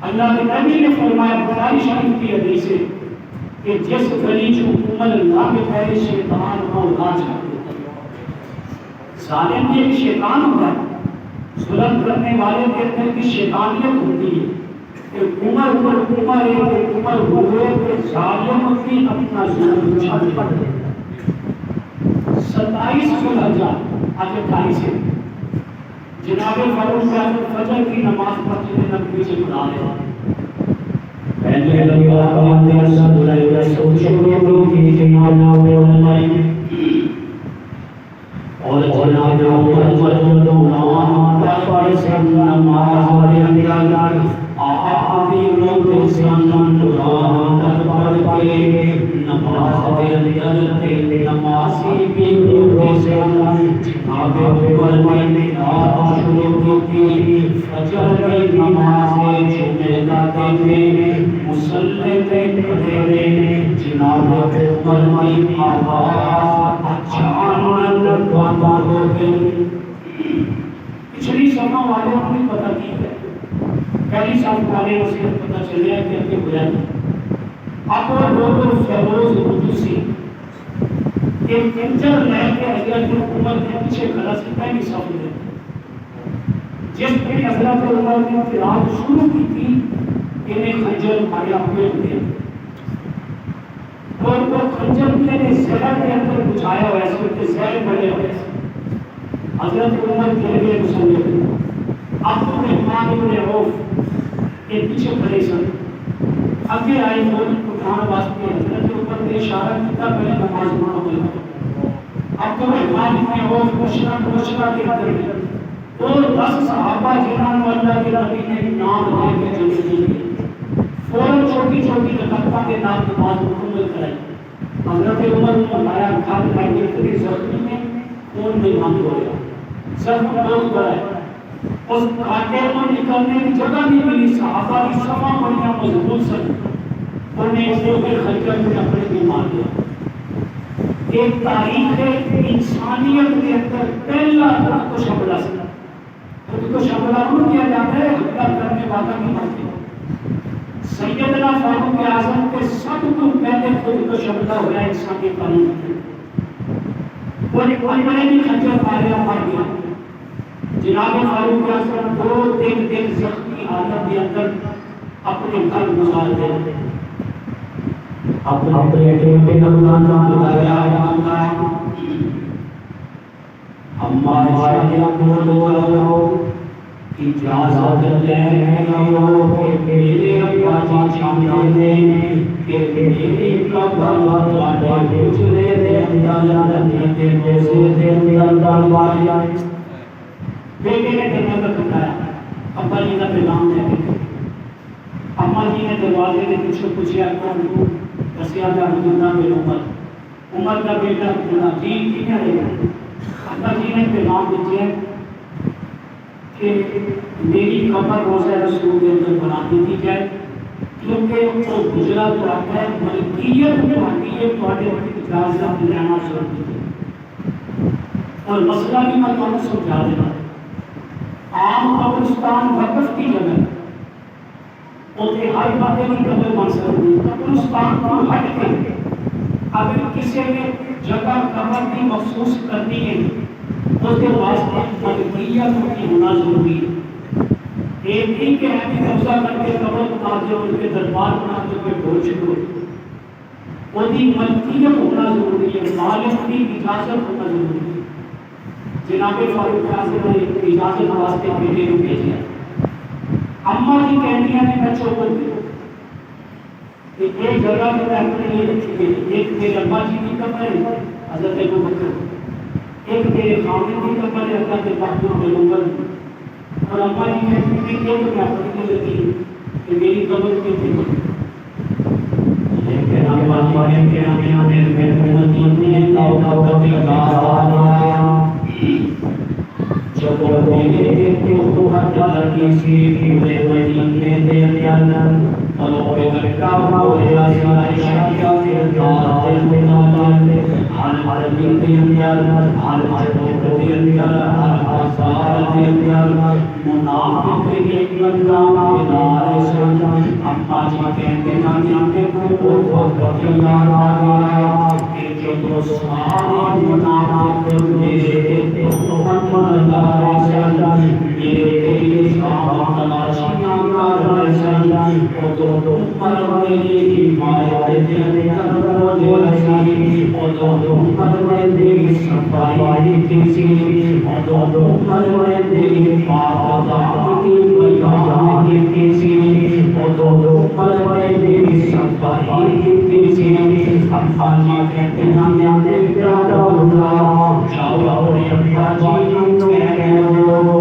اللہ کے نبی نے فرمایا بخاری شریف کی حدیث ہے کہ جس گلی جو عمر لاگت ہے شیطان کو راج کر دیتا ہے ظالم بھی ایک شیطان ہوتا ہے ظلم کرنے والے کے اندر کی شیطانیت ہوتی ہے کہ عمر ہوئے کہ ظالم کی اپنا ظلم چھڑ پڑے۔ 27 ذوالحجہ آج 28 ہے، جناب فاروق اعظم فجر کی نماز مسجد نبوی سے پڑھا رہے ہیں۔ پہلے لگا اندر سب لے شروع کی جناب اور جناب پر سن نماز اندر آدھی لوگ سن دربار کے نماز اندر نمازی بھی لوگ سن جناب پر میں شروع کی فجر کی نماز جمعے کا دن مصلی پہ کھڑے رہے جناب پر میں آواز اچانک بند ہو گئی۔ پچھلی سما والے کو بھی پتہ نہیں ہے، پہلی سال والے اسے پتہ چلے کہ اب یہ ہوا نہیں۔ اب لوگ فیروز قدسی ایک کنجر لے کے حضرت عمر کے پیچھے کھڑا سی پہلی صف میں، جس نے حضرت عمر نے فراق شروع کی تھی انہیں خنجر ماریا پیٹ میں، اور وہ خنجر کے زہر کے اندر بچھایا ہوا ہے، اس کے زہر بڑے ہوئے ہیں۔ حضرت عمر کے لیے مسلم عبد الرحمن بن عوف کے پیچھے کھڑے سن، آگے آئے فوج اٹھانے واسطے حضرت عمر نے اشارہ کیا پہلے نماز پڑھو۔ عبد الرحمن بن عوف مشرق کے اندر اور 10 صحابہ جنہوں نے اللہ کے نبی نے نام لے کے جنت دی، فوراً چھوٹی چھوٹی رکعتوں کے نام نماز مکمل کرائی۔ حضرت عمر نے فرمایا کھا کھا کے اتنی زخمی میں خون میں بند ہو گیا، زخم بہت بڑا ہے، اس کانٹے کو نکلنے کی جگہ نہیں ملی۔ صحابہ کی صفا بڑیاں مضبوط سن، انہیں اس کے خنجر میں اپنے کو مار دیا۔ ایک تاریخ انسانیت کے اندر پہلا خود کو حملہ سنا، خود کو حملہ کیوں کیا جاتا ہے؟ حملہ کرنے والا نہیں مرتے۔ سیدنا فاروق اعظم کے سب کو پہلے خود کو حملہ ہوا انسانی قانون میں، وہ نے بھی خنجر ماریا مار دیا۔ جناب فاروق اعظم 2-3 دن زخمی حالت کے اندر اپنے گھر گزار دے، اپنے بیٹے نمران بلایا ہمارے کو اجازت لے لو کہ میرے ابا جی چاہتے ہیں کہ میری قبر تمہارے حجرے دے اندر رکھتے دوسرے دے اندر ڈالوائی جائے۔ بیٹے نے دروازہ کھٹکایا، ابا جی کا پیغام دے کے اما جی نے دروازے کے پیچھے پوچھا کون ہو؟ دسیا جا عبداللہ بن عمر کا بیٹا عبداللہ جی کی کیا ہے؟ ابا جی نے پیغام دیتے ہیں کہ میری قبر روزہ رسول کے اندر بنا دی جائے، کیونکہ وہ گزرا تو آتا ہے ملکیت میں آتی ہے تھوڑے اجازت لینا ضروری ہے۔ اور مسئلہ بھی میں تمہیں سمجھا دینا، عام قبرستان وقف کی جگہ ہوتے ہر باتیں کی قبر بن سکتی، قبرستان کو ہٹ کے اگر کسی نے جگہ قبر کی مخصوص کرنی ہے اس کے واسطے ملکیت کی ہونا ضروری ہے۔ ایک ہی کے ہمیں قبضہ کر کے قبر بنا دے اور ان کے دربار بنا دے کے بھول چھوڑ، ان کی ملکیت ہونا ضروری ہے، مالک کی اجازت ہونا ضروری ہے۔ جناب فاروق اعظم نے اجازت واسطے بیٹے کو بھیجا، اما جی کہتی ہیں میں چوکر کہ ایک جگہ پہ میں اپنے لیے رکھی گئی، ایک میرے ابا جی کی قبر ہے حضرت ابوبکر، ایک میرے خامد کی قبر ہے حضرت بکر بن عمر، اور ابا جی کہتی ہیں کہ ایک میں اپنے لیے رکھی کہ میری قبر کیوں تھی۔ لیکن ابا جی کے ہمیں میرے مدینے کا وقت آیا جب میرے کو ہر لڑکی سی پورے مدینے دے اندر اور کا ہوا عائشہ کے دار ہر دل کے اندر ہر چوک کے اندر ہر آثار کے اندر منافق ایک بندہ دار سجا اما جی کہتے ہیں کہ وہ وقت یاد آ گیا کہ جو سارے منافق میرے تو اللہ سجا میرے دو مرنے حمایت دے کرو جلسی دو مرنے صفائی کسی دو مرنے پاک کی بیان کسی دو مرنے صفائی کسی ہم کہتے ہیں پیارا اللہ جاؤ رے ابا جی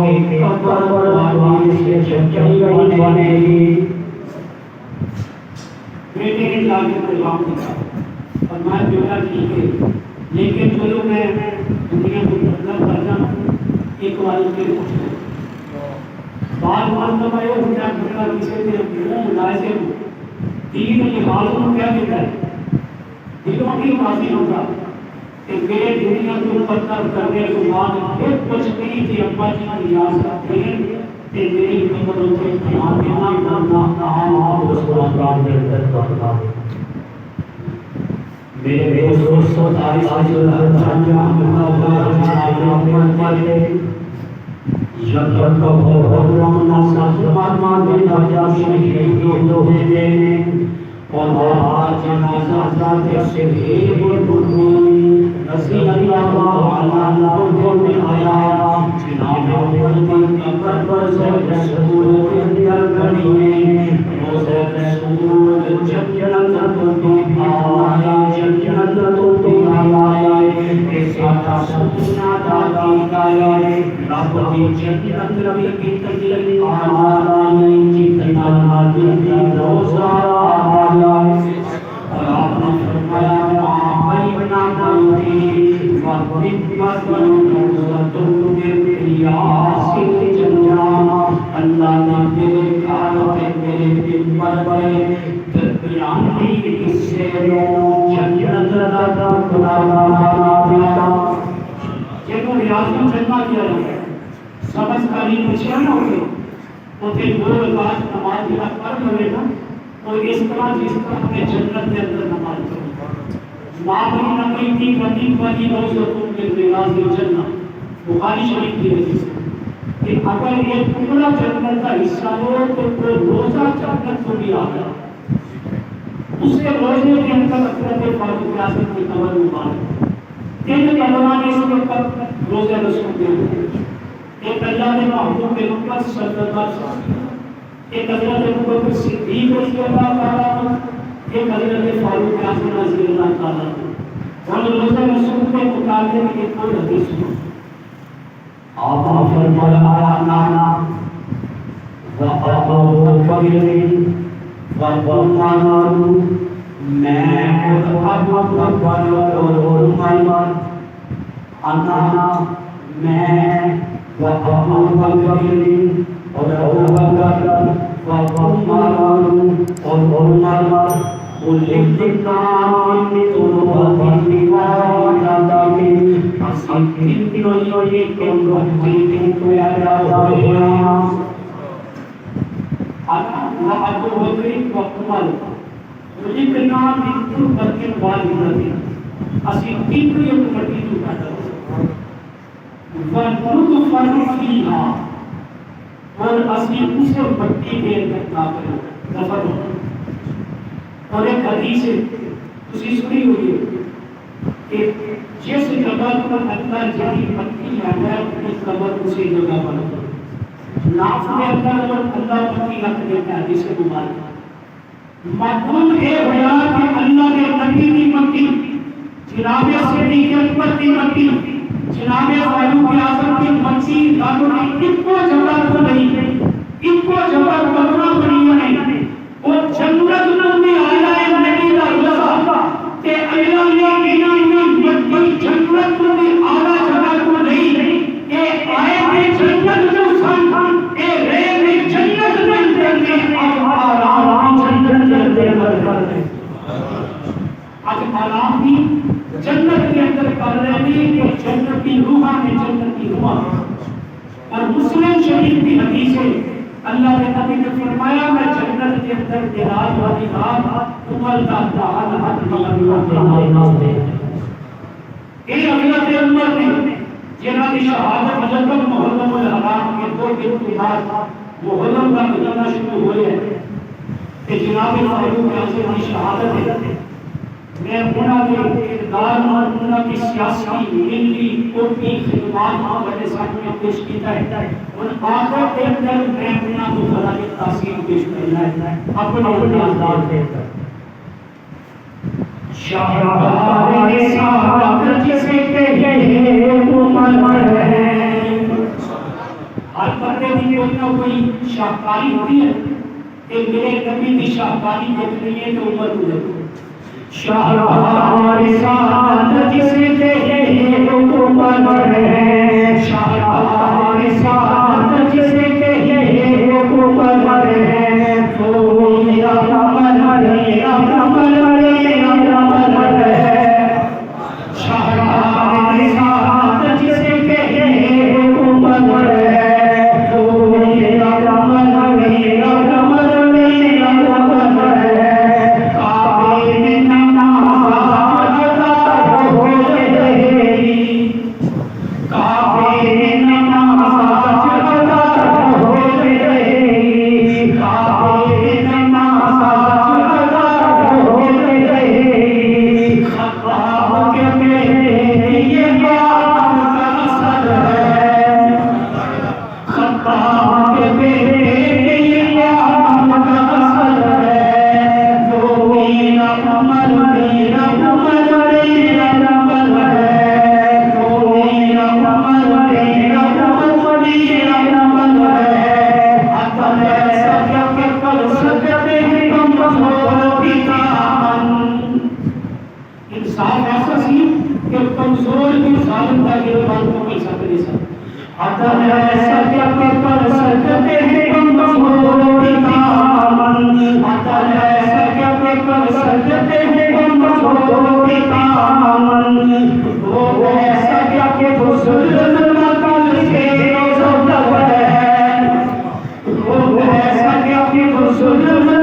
ایک قبر والی سے چچائی بنے گی بیٹے نے جا کے پیغام دیا اور میں بیٹا ٹھیک ہے لیکن چلو میں دنیا کو بدل کر جاؤں ایک بار کے پوچھتے بار بار تو میں وہ کیا بیٹا کسی نے منہ لائے دین کے معلوم کیا دیتا ہے دلوں کی راضی ہوگا کہ میرے دنیا کے اوپر ترک کرنے کے بعد پھر کچھ نہیں تھی ابا جی کی یاد کرتے ہیں کہ میری قبر کے دھیان دینا کرنا کہاں آپ اس کو اپراد کرتا میرے دوستوں تاریخ آج جانجان جب رمنا ساتمان بجا شہید دو ہے اور آج جنازہ سے رسی اللہ تعالیٰ میں آیا جناب قبر پر سے رسول کے اندر گھڑی روزے رسول جب جنت تو آیا جب جنت تو آیا اس کا سپنا دادا آیا رب کی جنت ربی کی تجلی آیا جتنا نادی روزہ آیا اور آپ نے فرمایا آئی بنا کرتی وقت اللہ نے میرے کاروں میرے دل پر بڑے درمیان کی اس سے جنت دادا خدا بیٹا جنہوں ریاضی جنہ کیا جاتا ہے سمجھ کاری پچھے نہ ہوگی تو پھر دو رکعت نماز کا فرض ہوئے نا اور اس طرح جس طرح ہمیں جنت کے اندر نماز پڑھیں معاملی نقل کی قدیم والی روزتوں کے ریاض الجنہ بخاری شریف کی حدیث ہے کہ اگر یہ ٹکڑا جنت کا حصہ ہو تو وہ روزہ جنت کو بھی آ گیا اس کے روزے کے اندر حضرت فاروق اعظم کی قبر مبارک تین قبران اس کے اوپر روزے رسول کے ایک اللہ کے محبوب کے اوپر صلی اللہ علیہ وسلم ایک حضرت ابوبکر صدیق رضی اللہ تعالیٰ عنہ ایک حضرت فاروق اعظم رضی اللہ تعالیٰ عنہ اور روزہ رسول کے متعلق ایک اور حدیث ہے آقا فرمایا نانا وَأَبَوْ بَكْرٍ وَعُمَرُ میں ابو بکر اور عمر انا میں وابو بکر اور ابو بکر وعمر اور عمر والإنتقام طلبة وعدم أصدق يكن رحمتك يا رب أنا وأبو بكر وعمر ولكننا من طلبة والدة أصدق يكن رحمتك ونطفن فيها اور اسی اسے مٹی کے اندر داخل دفن ہو اور ایک حدیث ہے اسی سنی ہوئی ہے کہ جس جگہ پر اللہ جہی مٹی ہے اس قبر اسی جگہ پر ناف میں اللہ مٹی رکھ دیتا ہے حدیث مبارک مطلب یہ ہوا کہ اللہ کے نبی کی مٹی جناب صدیق اکبر کی مٹی جناب فاروق اعظم کی مٹی دانوں کی ایک کو جگہ تو نہیں ایک کو جگہ قبرہ بنی ہے اور جنت میں آیا ہے نبی کا روزہ کہ اللہ نے مٹی جنت میں آیا جگہ تو نہیں کہ آئے میں جنت میں سن کہ رہے میں جنت میں اندر اب آرام جنت کے اندر کر رہے اب آرام بھی جنت کے اندر کر رہے ہیں کہ جنت کی روحاں میں جنت کی روحاں اور مسلم شریف کی حدیث ہے اللہ کے نبی نے فرمایا میں جنت کے اندر دراز والی رات عمر کا دہان حد اللہ نے یہ حضرت عمر نے جنہاں کی شہادت حضرت محرم الحرام کے 2 دن کے بعد محرم کا مہینہ شروع ہوئے کہ جناب فاروق اعظم کی شہادت ہے. میں انہوں کے کردار اور انہوں کی سیاسی ملی قومی خدمات والے سامنے پیش کیتا ہے. اور آخر کے اندر میں انہوں کو خراج تحسین پیش کرنا ہے اپنے انداز دے کر. شاہکار سعادت جسے کہے وہ مر ہے. ہر بندے کی کوئی نہ کوئی شاہکاری ہوتی ہے کہ میرے نبی کی شاہکاری دیکھنی ہے تو عمر گزر. شاہکار سعادت جسے کہے وہ مر ہے. شاہکار سعادت جسے کہے وہ مر ہے. تو میرا عمل میرا عمل Zulm